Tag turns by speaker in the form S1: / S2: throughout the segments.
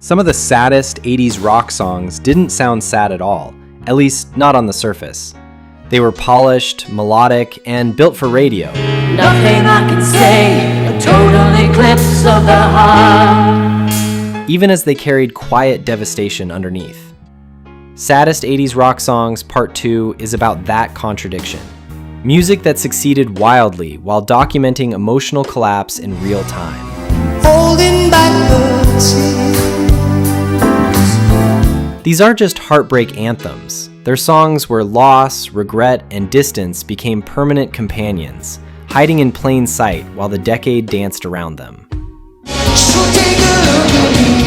S1: Some of the saddest 80s rock songs didn't sound sad at all, at least not on the surface. They were polished, melodic, and built for radio.
S2: Nothing I can say, a total eclipse of the heart.
S1: Even as they carried quiet devastation underneath. Saddest 80s Rock Songs Part 2 is about that contradiction. Music that succeeded wildly while documenting emotional collapse in real time.
S3: Holding back the tears.
S1: These aren't just heartbreak anthems. They're songs where loss, regret, and distance became permanent companions, hiding in plain sight while the decade danced around them.
S3: So take a look at me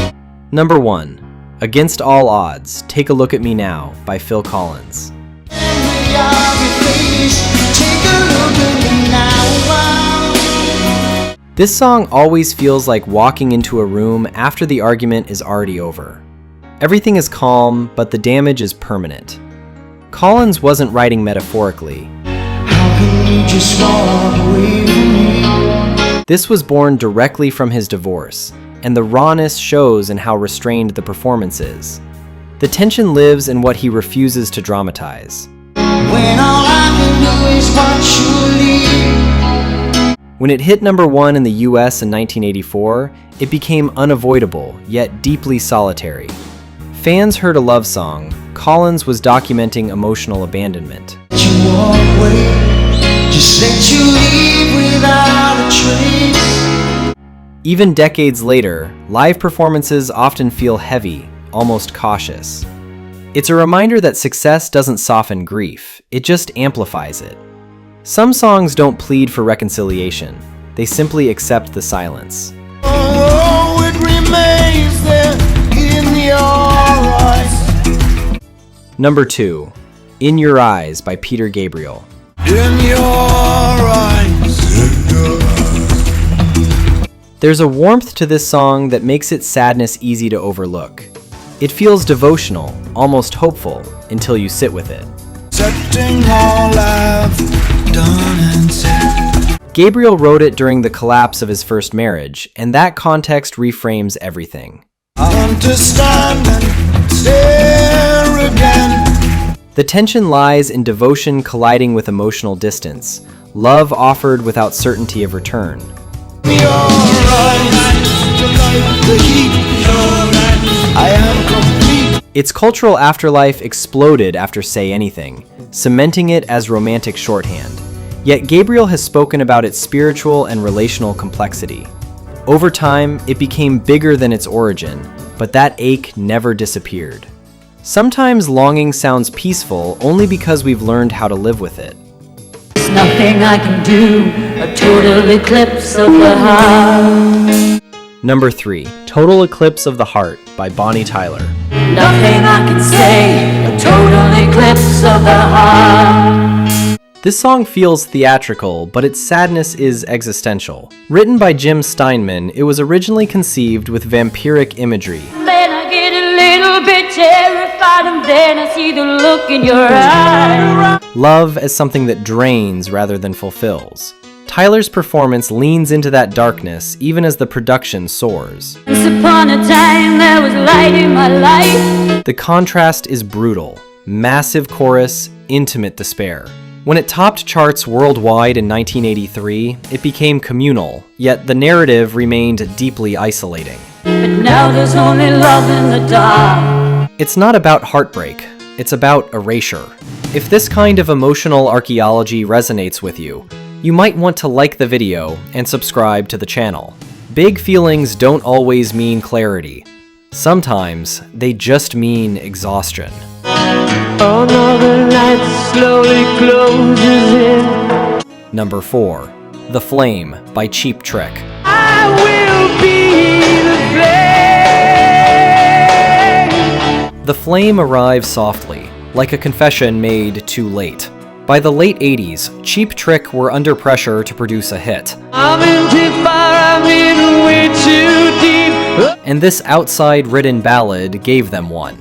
S3: now.
S1: Number 1. Against All Odds, Take a Look at Me Now by Phil Collins. This song always feels like walking into a room after the argument is already over. Everything is calm, but the damage is permanent. Collins wasn't writing metaphorically.
S3: How can you just walk away from me?
S1: This was born directly from his divorce, and the rawness shows in how restrained the performance is. The tension lives in what he refuses to dramatize.
S3: When all I can do is watch you leave.
S1: When it hit number 1 in the US in 1984, it became unavoidable, yet deeply solitary. Fans heard a love song. Collins was documenting emotional abandonment.
S3: You walk away, just let you leave without a trace.
S1: Even decades later, live performances often feel heavy, almost cautious. It's a reminder that success doesn't soften grief, it just amplifies it. Some songs don't plead for reconciliation, they simply accept the silence.
S3: Oh, it remains there in your eyes.
S1: Number 2. In Your Eyes by Peter Gabriel.
S3: In your eyes.
S1: There's a warmth to this song that makes its sadness easy to overlook. It feels devotional, almost hopeful, until you sit with it.
S3: Accepting all I've done and said.
S1: Gabriel wrote it during the collapse of his first marriage, and that context reframes everything.
S3: I understand and stare again.
S1: The tension lies in devotion colliding with emotional distance, love offered without certainty of return.
S3: Your eyes, the heat, I am complete.
S1: Its cultural afterlife exploded after Say Anything, cementing it as romantic shorthand. Yet Gabriel has spoken about its spiritual and relational complexity. Over time, it became bigger than its origin, but that ache never disappeared. Sometimes longing sounds peaceful only because we've learned how to live with it.
S2: There's nothing I can do, a total eclipse of the heart.
S1: Number 3. Total Eclipse of the Heart by Bonnie Tyler.
S2: Nothing I can say, a total eclipse of the heart.
S1: This song feels theatrical, but its sadness is existential. Written by Jim Steinman, it was originally conceived with vampiric imagery.
S2: Then I get a little bit terrified, and then I see the look in your eyes.
S1: Love as something that drains rather than fulfills. Tyler's performance leans into that darkness even as the production soars.
S2: Once upon a time there was light in my life.
S1: The contrast is brutal. Massive chorus, intimate despair. When it topped charts worldwide in 1983, it became communal, yet the narrative remained deeply isolating.
S2: But now there's only love in the dark.
S1: It's not about heartbreak, it's about erasure. If this kind of emotional archaeology resonates with you, you might want to like the video and subscribe to the channel. Big feelings don't always mean clarity. Sometimes they just mean exhaustion.
S2: Another night slowly closes in.
S1: Number 4. The Flame by Cheap Trick.
S2: I will be the flame.
S1: The flame arrives softly, like a confession made too late. By the late 80s, Cheap Trick were under pressure to produce a hit.
S2: I'm in too far, I'm in way too deep.
S1: And this outside-ridden ballad gave them one.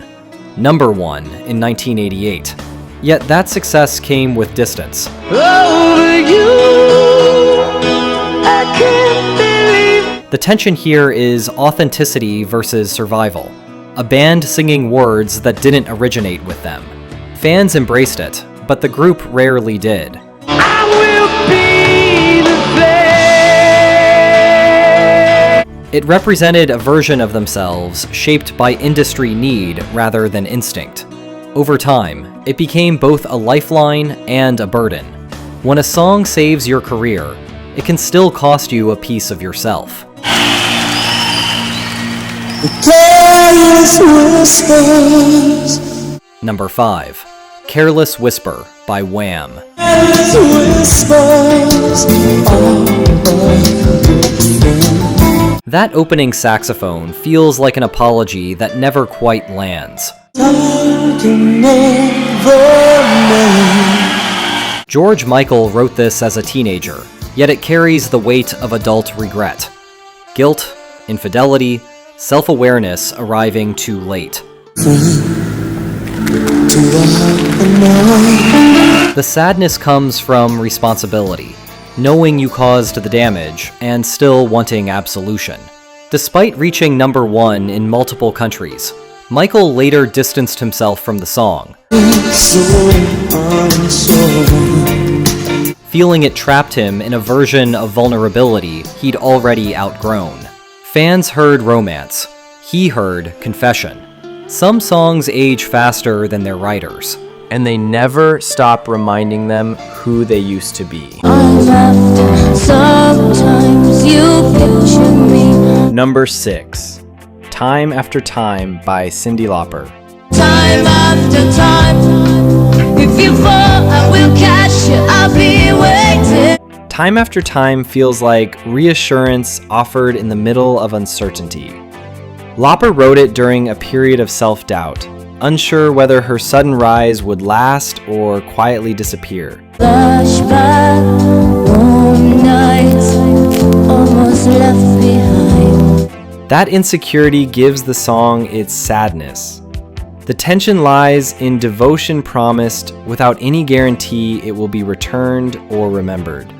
S1: Number 1 in 1988. Yet that success came with distance.
S2: Over you, I can't believe.
S1: The tension here is authenticity versus survival. A band singing words that didn't originate with them. Fans embraced it, but the group rarely did.
S3: I will be the flame.
S1: It represented a version of themselves shaped by industry need rather than instinct. Over time, it became both a lifeline and a burden. When a song saves your career, it can still cost you a piece of yourself.
S3: Careless whispers.
S1: Number 5. Careless Whisper by Wham.
S3: Careless whispers.
S1: That opening saxophone feels like an apology that never quite lands. George Michael wrote this as a teenager, yet it carries the weight of adult regret. Guilt, infidelity, self-awareness arriving too late. The sadness comes from responsibility, knowing you caused the damage and still wanting absolution. Despite reaching number 1 in multiple countries, Michael later distanced himself from the song, feeling it trapped him in a version of vulnerability he'd already outgrown. Fans heard romance. He heard confession. Some songs age faster than their writers, and they never stop reminding them who they used to be.
S2: Sometimes you picture me.
S1: Number 6. Time After Time by Cyndi Lauper.
S2: Time after time. If you fall, I will catch you. I'll be waiting.
S1: Time After Time feels like reassurance offered in the middle of uncertainty. Lauper wrote it during a period of self-doubt, unsure whether her sudden rise would last or quietly disappear.
S2: Flashback, warm nights, almost left behind.
S1: That insecurity gives the song its sadness. The tension lies in devotion promised without any guarantee it will be returned or remembered.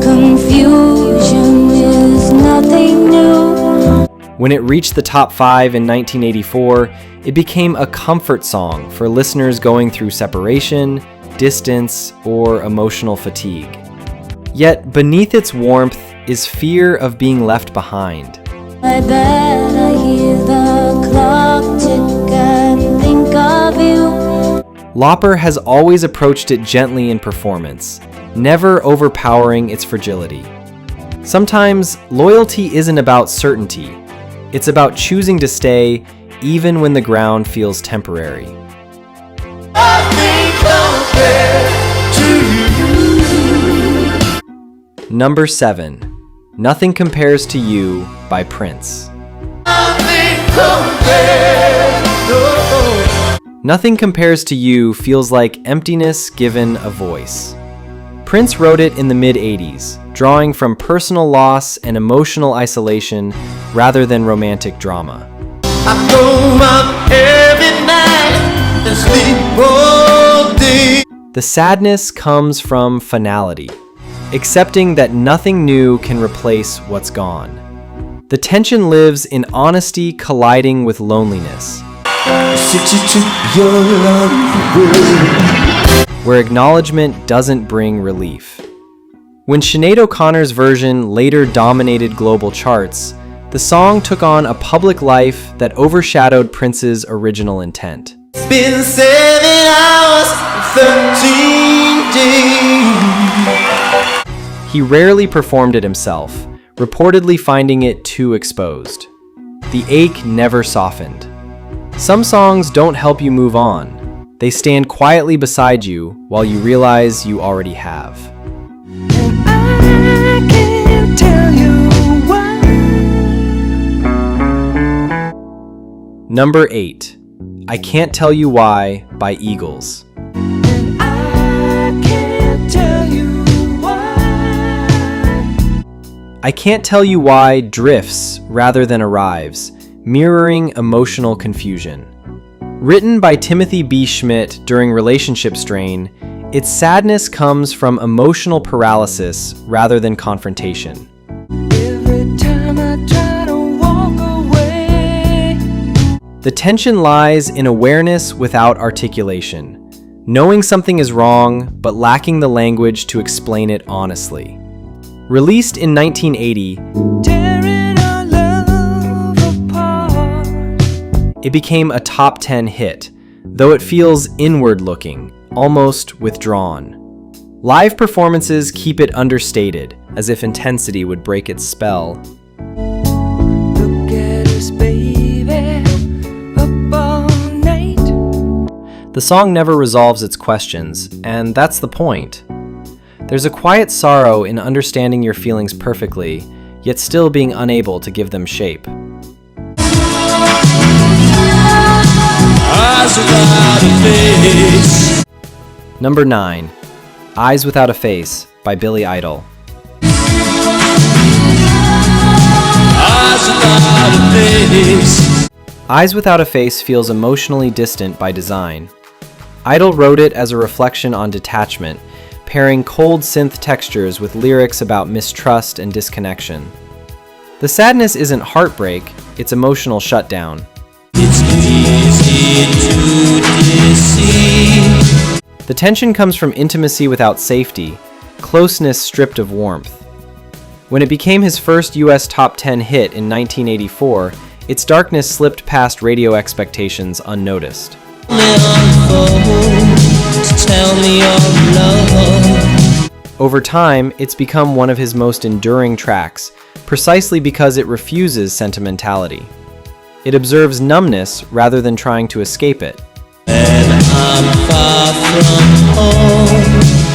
S2: Confusion is nothing new.
S1: When it reached the top 5 in 1984, it became a comfort song for listeners going through separation, distance, or emotional fatigue. Yet beneath its warmth is fear of being left behind.
S2: I bet I hear the clock tick and think of you.
S1: Lauper has always approached it gently in performance, never overpowering its fragility. Sometimes loyalty isn't about certainty. It's about choosing to stay even when the ground feels temporary. Number 7. Nothing Compares to You by Prince. Nothing Compares to You feels like emptiness given a voice. Prince wrote it in the mid-80s, drawing from personal loss and emotional isolation rather than romantic drama.
S3: I go up every night and sleep all day.
S1: The sadness comes from finality, accepting that nothing new can replace what's gone. The tension lives in honesty colliding with loneliness, where acknowledgement doesn't bring relief. When Sinead O'Connor's version later dominated global charts, the song took on a public life that overshadowed Prince's original intent.
S3: It's been 7 hours, 13 days.
S1: He rarely performed it himself, reportedly finding it too exposed. The ache never softened. Some songs don't help you move on. They stand quietly beside you while you realize you already have.
S3: I can't tell you why.
S1: Number 8. I Can't Tell You Why by Eagles.
S3: I can't tell you why.
S1: I Can't Tell You Why drifts rather than arrives, mirroring emotional confusion. Written by Timothy B. Schmidt during relationship strain, its sadness comes from emotional paralysis rather than confrontation.
S3: Every time I
S1: The tension lies in awareness without articulation, knowing something is wrong but lacking the language to explain it honestly. Released in 1980,
S2: Tearing our love apart.
S1: it became a top 10 hit, though it feels inward-looking, almost withdrawn. Live performances keep it understated, as if intensity would break its spell.
S2: Look at us, baby, up all night.
S1: The song never resolves its questions, and that's the point. There's a quiet sorrow in understanding your feelings perfectly, yet still being unable to give them shape.
S3: Eyes without a face.
S1: Number 9, Eyes Without a Face by Billy Idol.
S3: Eyes without a face.
S1: Eyes Without a Face feels emotionally distant by design. Idol wrote it as a reflection on detachment, pairing cold synth textures with lyrics about mistrust and disconnection. The sadness isn't heartbreak, it's emotional shutdown.
S3: It's easy to deceive.
S1: The tension comes from intimacy without safety, closeness stripped of warmth. When it became his first US top 10 hit in 1984, its darkness slipped past radio expectations unnoticed.
S3: Tell me of love.
S1: Over time, it's become one of his most enduring tracks, precisely because it refuses sentimentality. It observes numbness rather than trying to escape it.
S3: And I'm far from home.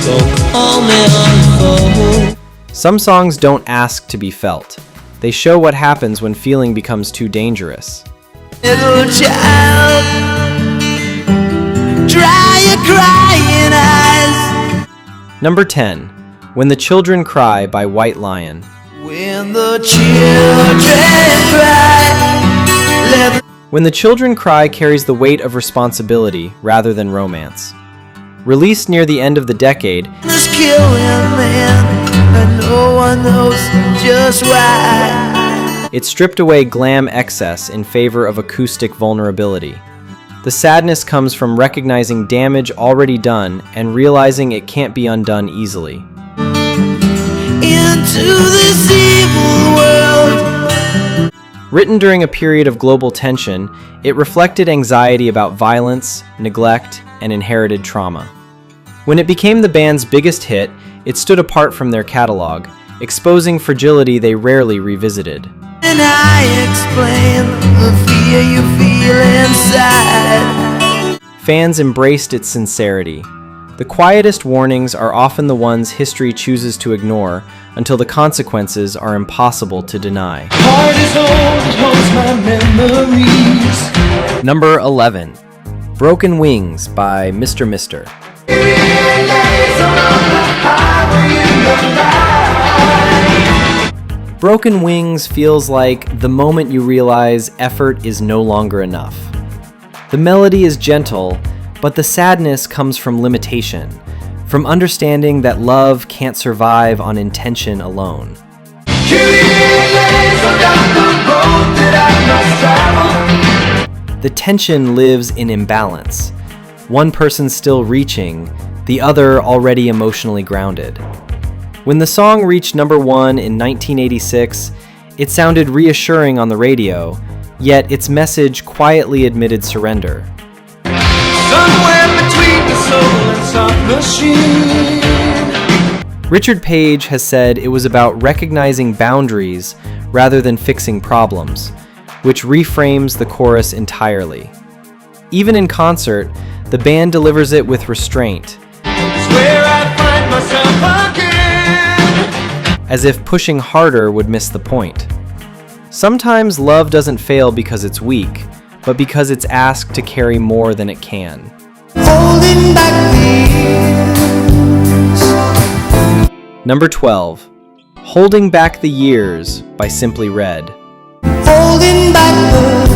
S3: Don't call me on phone.
S1: Some songs don't ask to be felt. They show what happens when feeling becomes too dangerous.
S3: Little child, dry your crying eyes.
S1: Number 10, When the Children Cry by White Lion.
S3: When the children cry, let
S1: When the Children Cry carries the weight of responsibility rather than romance. Released near the end of the decade,
S3: this killing man, and no one knows just why.
S1: it stripped away glam excess in favor of acoustic vulnerability. The sadness comes from recognizing damage already done and realizing it can't be undone easily.
S3: Into this evil world.
S1: Written during a period of global tension, it reflected anxiety about violence, neglect, and inherited trauma. When it became the band's biggest hit, it stood apart from their catalog, exposing fragility they rarely revisited.
S3: And I explain the fear you feel inside.
S1: Fans embraced its sincerity. The quietest warnings are often the ones history chooses to ignore until the consequences are impossible to deny.
S3: Heart is home, holds my memories.
S1: Number 11, Broken Wings by Mr. Mister. Broken Wings feels like the moment you realize effort is no longer enough. The melody is gentle, but the sadness comes from limitation, from understanding that love can't survive on intention alone. The tension lives in imbalance. One person still reaching, the other already emotionally grounded. When the song reached number 1 in 1986, it sounded reassuring on the radio, yet its message quietly admitted surrender.
S3: Somewhere between the soul and some machine.
S1: Richard Page has said it was about recognizing boundaries rather than fixing problems, which reframes the chorus entirely. Even in concert, the band delivers it with restraint,
S3: It's where I find myself again.
S1: as if pushing harder would miss the point. Sometimes love doesn't fail because it's weak, but because it's asked to carry more than it can.
S3: Holding back the years.
S1: Number 12, Holding Back the Years by Simply Red.
S3: Holding back the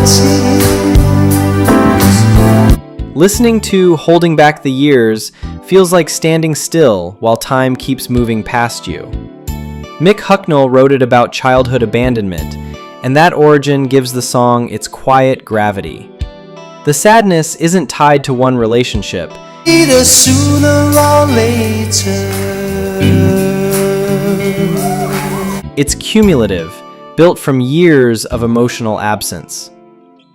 S3: tears.
S1: Listening to Holding Back the Years feels like standing still while time keeps moving past you. Mick Hucknall wrote it about childhood abandonment, and that origin gives the song its quiet gravity. The sadness isn't tied to one relationship.
S3: Either sooner or later.
S1: It's cumulative, built from years of emotional absence.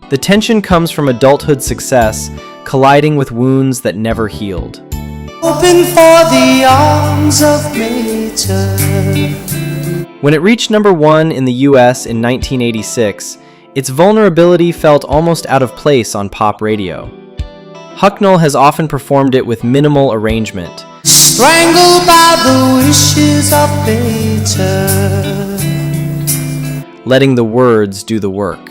S1: The tension comes from adulthood success colliding with wounds that never healed.
S3: Hoping for the arms of later.
S1: When it reached number 1 in the US in 1986, its vulnerability felt almost out of place on pop radio. Hucknall has often performed it with minimal arrangement,
S3: Strangled by the wishes of later.
S1: letting the words do the work.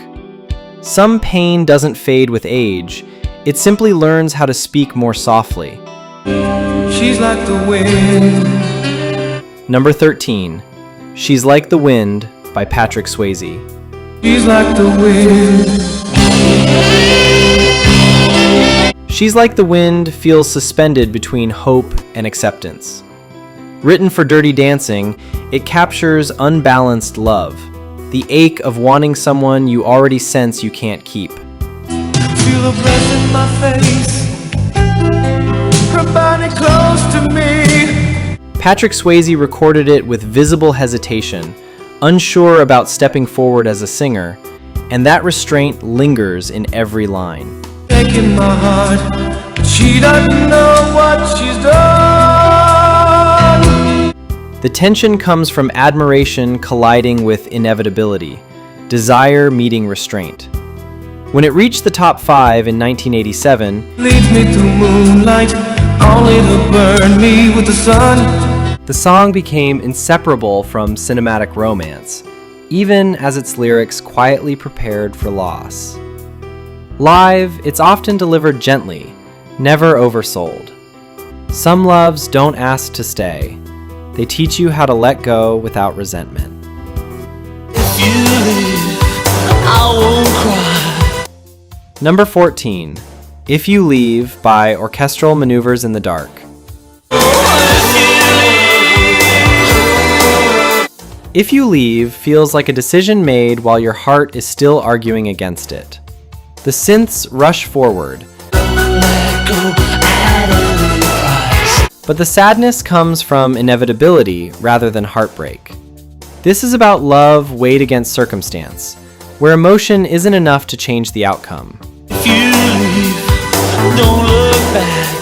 S1: Some pain doesn't fade with age, it simply learns how to speak more softly.
S3: She's like the wind.
S1: Number 13, She's Like the Wind by Patrick Swayze.
S3: She's like the wind.
S1: She's Like the Wind feels suspended between hope and acceptance. Written for Dirty Dancing, it captures unbalanced love, the ache of wanting someone you already sense you can't keep.
S3: Feel the breath in my face. Her body close to me.
S1: Patrick Swayze recorded it with visible hesitation, unsure about stepping forward as a singer, and that restraint lingers in every line.
S3: Breaking my heart. She doesn't know what she's done.
S1: The tension comes from admiration colliding with inevitability, desire meeting restraint. When it reached the top 5 in 1987,
S3: Leads me through moonlight, only to burn me with the sun.
S1: the song became inseparable from cinematic romance, even as its lyrics quietly prepared for loss. Live, it's often delivered gently, never oversold. Some loves don't ask to stay. They teach you how to let go without resentment.
S3: If you leave, I won't cry.
S1: Number 14, If You Leave by Orchestral Maneuvers in the Dark. If You Leave feels like a decision made while your heart is still arguing against it. The synths rush forward, but the sadness comes from inevitability rather than heartbreak. This is about love weighed against circumstance, where emotion isn't enough to change the outcome.
S3: If you leave, don't look back.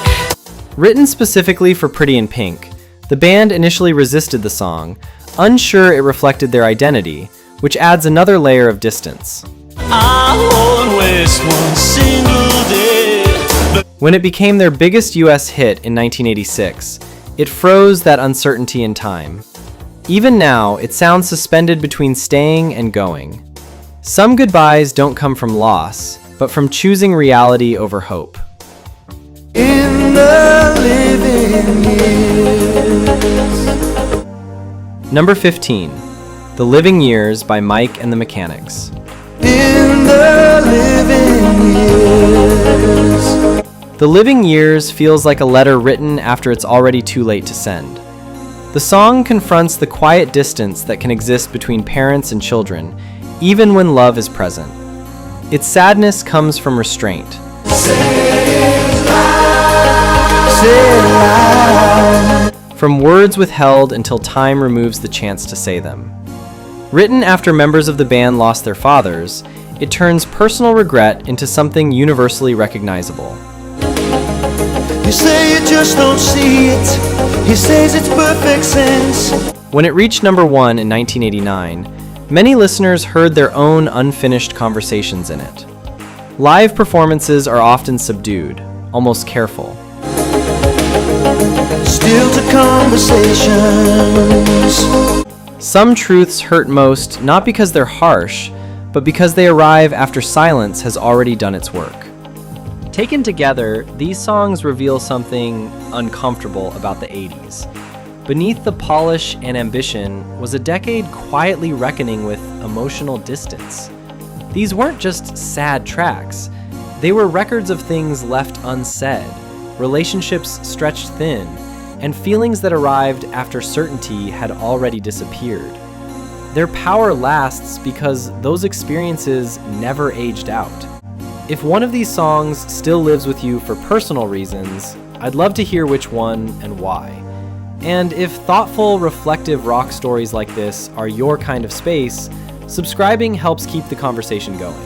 S1: Written specifically for Pretty in Pink, the band initially resisted the song, unsure it reflected their identity, which adds another layer of distance.
S3: I won't waste one single day.
S1: When it became their biggest US hit in 1986, it froze that uncertainty in time. Even now, it sounds suspended between staying and going. Some goodbyes don't come from loss, but from choosing reality over hope.
S3: In the living years.
S1: Number 15, The Living Years by Mike and the Mechanics.
S3: In the living years.
S1: The Living Years feels like a letter written after it's already too late to send. The song confronts the quiet distance that can exist between parents and children, even when love is present. Its sadness comes from restraint. From words withheld until time removes the chance to say them. Written after members of the band lost their fathers, it turns personal regret into something universally recognizable.
S3: You say you just don't see it. He says it's perfect sense.
S1: When it reached number 1 in 1989, many listeners heard their own unfinished conversations in it. Live performances are often subdued, almost careful.
S3: Still to conversations.
S1: Some truths hurt most not because they're harsh, but because they arrive after silence has already done its work. Taken together, these songs reveal something uncomfortable about the 80s. Beneath the polish and ambition was a decade quietly reckoning with emotional distance. These weren't just sad tracks. They were records of things left unsaid, relationships stretched thin, and feelings that arrived after certainty had already disappeared. Their power lasts because those experiences never aged out. If one of these songs still lives with you for personal reasons, I'd love to hear which one and why. And if thoughtful, reflective rock stories like this are your kind of space, subscribing helps keep the conversation going.